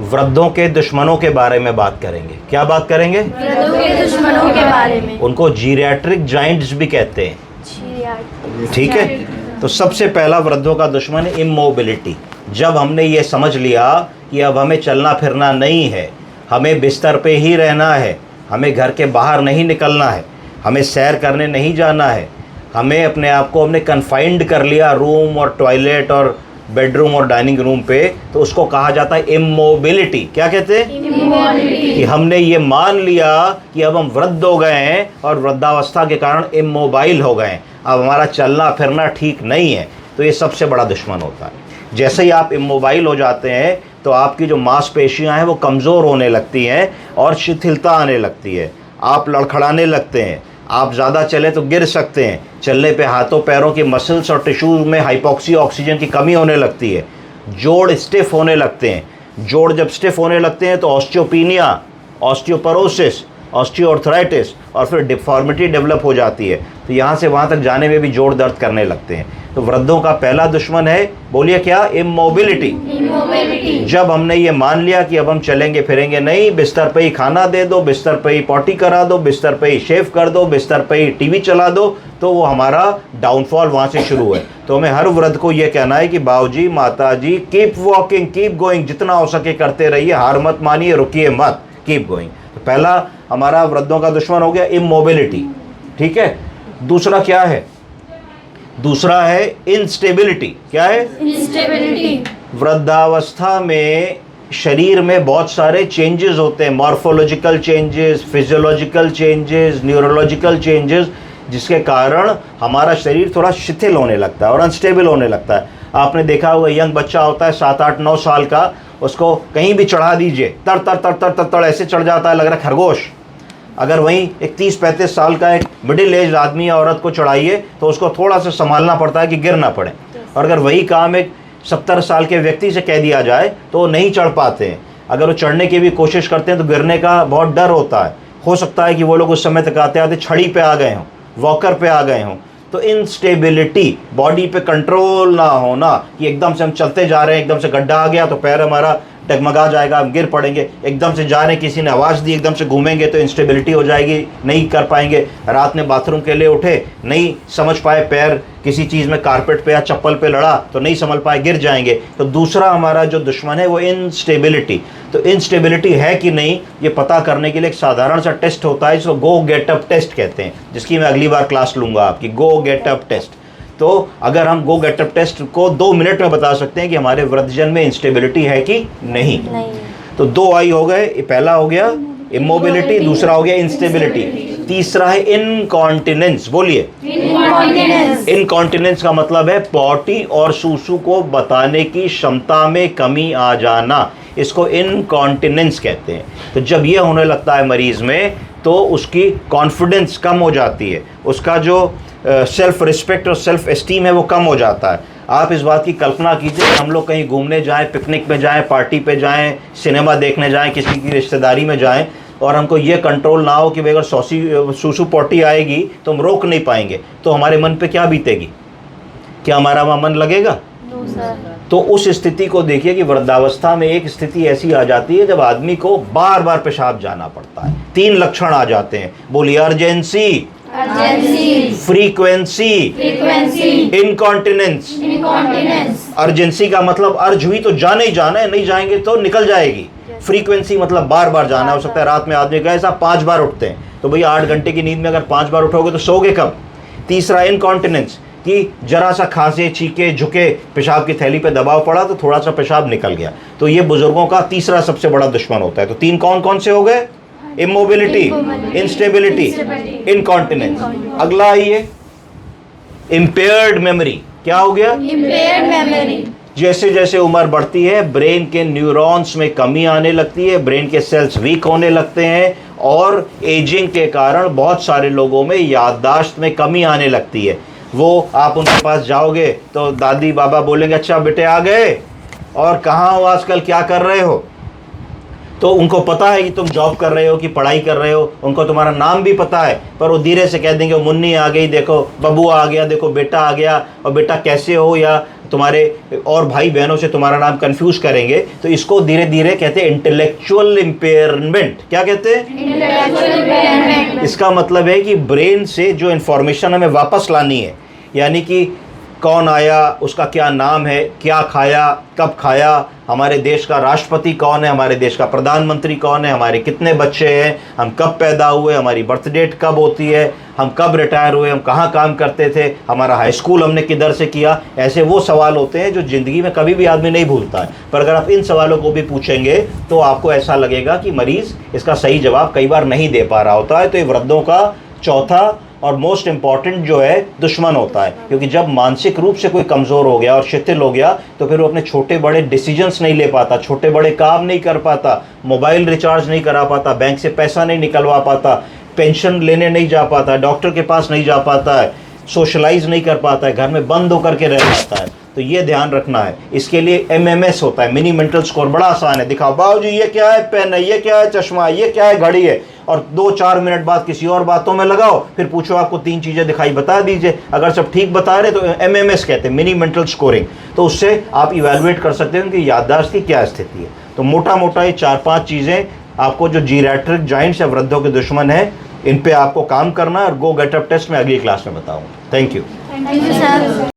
वृद्धों के दुश्मनों के बारे में बात करेंगे। क्या बात करेंगे? वृद्धों के दुश्मनों के बारे में। उनको जीरियाट्रिक जाइंट्स भी कहते हैं। ठीक है, तो सबसे पहला वृद्धों का दुश्मन इमोबिलिटी। जब हमने ये समझ लिया कि अब हमें चलना फिरना नहीं है, हमें बिस्तर पे ही रहना है, हमें घर के बाहर नहीं निकलना है, हमें सैर करने नहीं जाना है, हमें अपने आप को हमने कन्फाइंड कर लिया रूम और टॉयलेट और बेडरूम और डाइनिंग रूम पे, तो उसको कहा जाता है इमोबिलिटी। क्या कहते हैं? इमोबिलिटी। कि हमने ये मान लिया कि अब हम वृद्ध हो गए हैं और वृद्धावस्था के कारण इमोबाइल हो गए हैं, अब हमारा चलना फिरना ठीक नहीं है। तो ये सबसे बड़ा दुश्मन होता है। जैसे ही आप इमोबाइल हो जाते हैं तो आपकी जो मांसपेशियां हैं वो कमज़ोर होने लगती हैं और शिथिलता आने लगती है, आप लड़खड़ाने लगते हैं, आप ज़्यादा चले तो गिर सकते हैं, चलने पे हाथों पैरों की मसल्स और टिश्यूज़ में हाइपोक्सी ऑक्सीजन की कमी होने लगती है, जोड़ स्टिफ होने लगते हैं। जोड़ जब स्टिफ होने लगते हैं तो ऑस्टियोपीनिया, ऑस्टियोपोरोसिस, ऑस्टियोआर्थराइटिस और फिर डिफॉर्मिटी डेवलप हो जाती है। तो यहाँ से वहाँ तक जाने में भी जोड़ दर्द करने लगते हैं। तो वृद्धों का पहला दुश्मन है, बोलिए क्या? इमोबिलिटी। इमोबिलिटी। जब हमने ये मान लिया कि अब हम चलेंगे फिरेंगे नहीं, बिस्तर पे ही खाना दे दो, बिस्तर पे ही पॉटी करा दो, बिस्तर पे ही शेव कर दो, बिस्तर पे ही टीवी चला दो, तो वो हमारा डाउनफॉल वहाँ से शुरू है। तो हमें हर वृद्ध को ये कहना है कि बाबूजी, माताजी, कीप वॉकिंग, कीप गोइंग, जितना हो सके करते रहिए, हार मत मानिए, रुकिए मत, कीप गोइंग। तो पहला हमारा वृद्धों का दुश्मन हो गया इमोबिलिटी। ठीक है, दूसरा क्या है? दूसरा है इंस्टेबिलिटी। क्या है? इंस्टेबिलिटी। वृद्धावस्था में शरीर में बहुत सारे चेंजेस होते हैं, morphological changes, physiological changes, neurological changes, जिसके कारण हमारा शरीर थोड़ा शिथिल होने लगता है और अनस्टेबल होने लगता है। आपने देखा होगा, यंग बच्चा होता है 7, 8, 9 साल का, उसको कहीं भी चढ़ा दीजिए, तर तर तर तर तर तर ऐसे चढ़ जाता है, लग रहा है खरगोश। अगर वहीं एक 30-35 साल का एक मिडिल एज आदमी या औरत को चढ़ाइए तो उसको थोड़ा सा संभालना पड़ता है कि गिर ना पड़े। और अगर वही काम एक 70 साल के व्यक्ति से कह दिया जाए तो वो नहीं चढ़ पाते हैं। अगर वो चढ़ने की भी कोशिश करते हैं तो गिरने का बहुत डर होता है। हो सकता है कि वो लोग उस समय तक आते आते छड़ी पे आ गए हों, वॉकर पे आ गए हों। तो इंस्टेबिलिटी, बॉडी पे कंट्रोल ना होना, कि एकदम से हम चलते जा रहे हैं, एकदम से गड्ढा आ गया तो पैर हमारा डगमगा जाएगा, हम गिर पड़ेंगे, एकदम से जा रहे हैं, किसी ने आवाज़ दी, एकदम से घूमेंगे तो इंस्टेबिलिटी हो जाएगी, नहीं कर पाएंगे। रात में बाथरूम के लिए उठे, नहीं समझ पाए, पैर किसी चीज़ में कारपेट पे या चप्पल पे लड़ा तो नहीं समझ पाए, गिर जाएंगे। तो दूसरा हमारा जो दुश्मन है वो इंस्टेबिलिटी। तो इंस्टेबिलिटी है कि नहीं, ये पता करने के लिए एक साधारण सा टेस्ट होता है, इसको गो गेट अप टेस्ट कहते हैं, जिसकी मैं अगली बार क्लास लूँगा आपकी, गो गेट अप टेस्ट। तो अगर हम गो गेट अप टेस्ट को 2 मिनट में बता सकते हैं कि हमारे वृद्धजन में इंस्टेबिलिटी है कि नहीं। तो 2 आई हो गए, पहला हो गया इमोबिलिटी, दूसरा हो गया इंस्टेबिलिटी, तीसरा है इनकॉन्टिनेंस। बोलिए इनकॉन्टिनेंस। इनकॉन्टिनेंस का मतलब है पॉटी और सूसू को बताने की क्षमता में कमी आ जाना, इसको इनकॉन्टिनेंस कहते हैं। तो जब ये होने लगता है मरीज में तो उसकी कॉन्फिडेंस कम हो जाती है, उसका जो सेल्फ रिस्पेक्ट और सेल्फ एस्टीम है वो कम हो जाता है। आप इस बात की कल्पना कीजिए कि हम लोग कहीं घूमने जाएं, पिकनिक में जाएं, पार्टी पे जाएं, सिनेमा देखने जाएं, किसी की रिश्तेदारी में जाएं और हमको ये कंट्रोल ना हो कि भाई अगर सूसू पॉटी आएगी तो हम रोक नहीं पाएंगे, तो हमारे मन पे क्या बीतेगी? क्या हमारा वहाँ मन लगेगा? तो उस स्थिति को देखिए कि वृद्धावस्था में एक स्थिति ऐसी आ जाती है जब आदमी को बार बार पेशाब जाना पड़ता है। 3 लक्षण आ जाते हैं, बोलिए अर्जेंसी, फ्रीक्वेंसी, इनकॉन्टिनेंस। अर्जेंसी का मतलब अर्ज हुई तो जाना ही जाना है, नहीं जाएंगे तो निकल जाएगी। फ्रीक्वेंसी मतलब बार बार जाना, हो सकता है रात में आदमी कहे साहब 5 बार उठते हैं, तो भैया 8 घंटे की नींद में अगर 5 बार उठोगे तो सोगे कब? तीसरा इनकॉन्टिनेंस, कि जरा सा खांसे, छीके, झुके, पेशाब की थैली पे दबाव पड़ा तो थोड़ा सा पेशाब निकल गया। तो ये बुजुर्गों का तीसरा सबसे बड़ा दुश्मन होता है। तो 3 कौन कौन से हो गए? Immobility, instability, incontinence. अगला आइए इम्पेयर्ड मेमोरी। क्या हो गया? Impaired memory. जैसे जैसे उम्र बढ़ती है ब्रेन के न्यूरॉन्स में कमी आने लगती है, ब्रेन के सेल्स वीक होने लगते हैं और एजिंग के कारण बहुत सारे लोगों में याददाश्त में कमी आने लगती है। वो आप उनके पास जाओगे तो दादी बाबा बोलेंगे अच्छा बेटे आ गए और कहाँ हो आजकल, क्या कर रहे हो? तो तो उनको पता है कि तुम जॉब कर रहे हो कि पढ़ाई कर रहे हो, उनको तुम्हारा नाम भी पता है, पर वो धीरे से कह देंगे मुन्नी आ गई, देखो बबू आ गया, देखो बेटा आ गया, और बेटा कैसे हो, या तुम्हारे और भाई बहनों से तुम्हारा नाम कंफ्यूज करेंगे। तो इसको धीरे धीरे कहते हैं इंटेलेक्चुअल इम्पेयरमेंट। क्या कहते हैं? Intellectual impairment. इसका मतलब है कि ब्रेन से जो इन्फॉर्मेशन हमें वापस लानी है, यानी कि कौन आया, उसका क्या नाम है, क्या खाया, कब खाया, हमारे देश का राष्ट्रपति कौन है, हमारे देश का प्रधानमंत्री कौन है, हमारे कितने बच्चे हैं, हम कब पैदा हुए, हमारी बर्थ डेट कब होती है, हम कब रिटायर हुए, हम कहाँ काम करते थे, हमारा हाई स्कूल हमने किधर से किया। ऐसे वो सवाल होते हैं जो ज़िंदगी में कभी भी आदमी नहीं भूलता है, पर अगर आप इन सवालों को भी पूछेंगे तो आपको ऐसा लगेगा कि मरीज़ इसका सही जवाब कई बार नहीं दे पा रहा होता है। तो ये वृद्धों का चौथा और मोस्ट इम्पॉर्टेंट जो है दुश्मन होता है, क्योंकि जब मानसिक रूप से कोई कमज़ोर हो गया और शिथिल हो गया तो फिर वो अपने छोटे बड़े डिसीजंस नहीं ले पाता, छोटे बड़े काम नहीं कर पाता, मोबाइल रिचार्ज नहीं करा पाता, बैंक से पैसा नहीं निकलवा पाता, पेंशन लेने नहीं जा पाता, डॉक्टर के पास नहीं जा पाता है, सोशलाइज नहीं कर पाता है, घर में बंद होकर के रह जाता है। तो ये ध्यान रखना है। इसके लिए MMS होता है, मिनी मेंटल स्कोर। बड़ा आसान है, दिखाओ बाबू जी ये क्या है, पेन है, ये क्या है, चश्मा है, ये क्या है, घड़ी है, और 2-4 मिनट बाद किसी और बातों में लगाओ, फिर पूछो आपको 3 चीज़ें दिखाई, बता दीजिए। अगर सब ठीक बता रहे तो MMS कहते हैं, मिनी मेंटल स्कोरिंग। तो उससे आप इवेलुएट कर सकते हैं उनकी याददाश्त की क्या स्थिति है। तो मोटा मोटा ये 4-5 चीज़ें आपको जो जीरैट्रिक जॉइंट्स या वृद्धों के दुश्मन है, इन पे आपको काम करना है, और गो गेट अप टेस्ट में अगली क्लास में बताऊंगा। Thank you. Thank you, sir.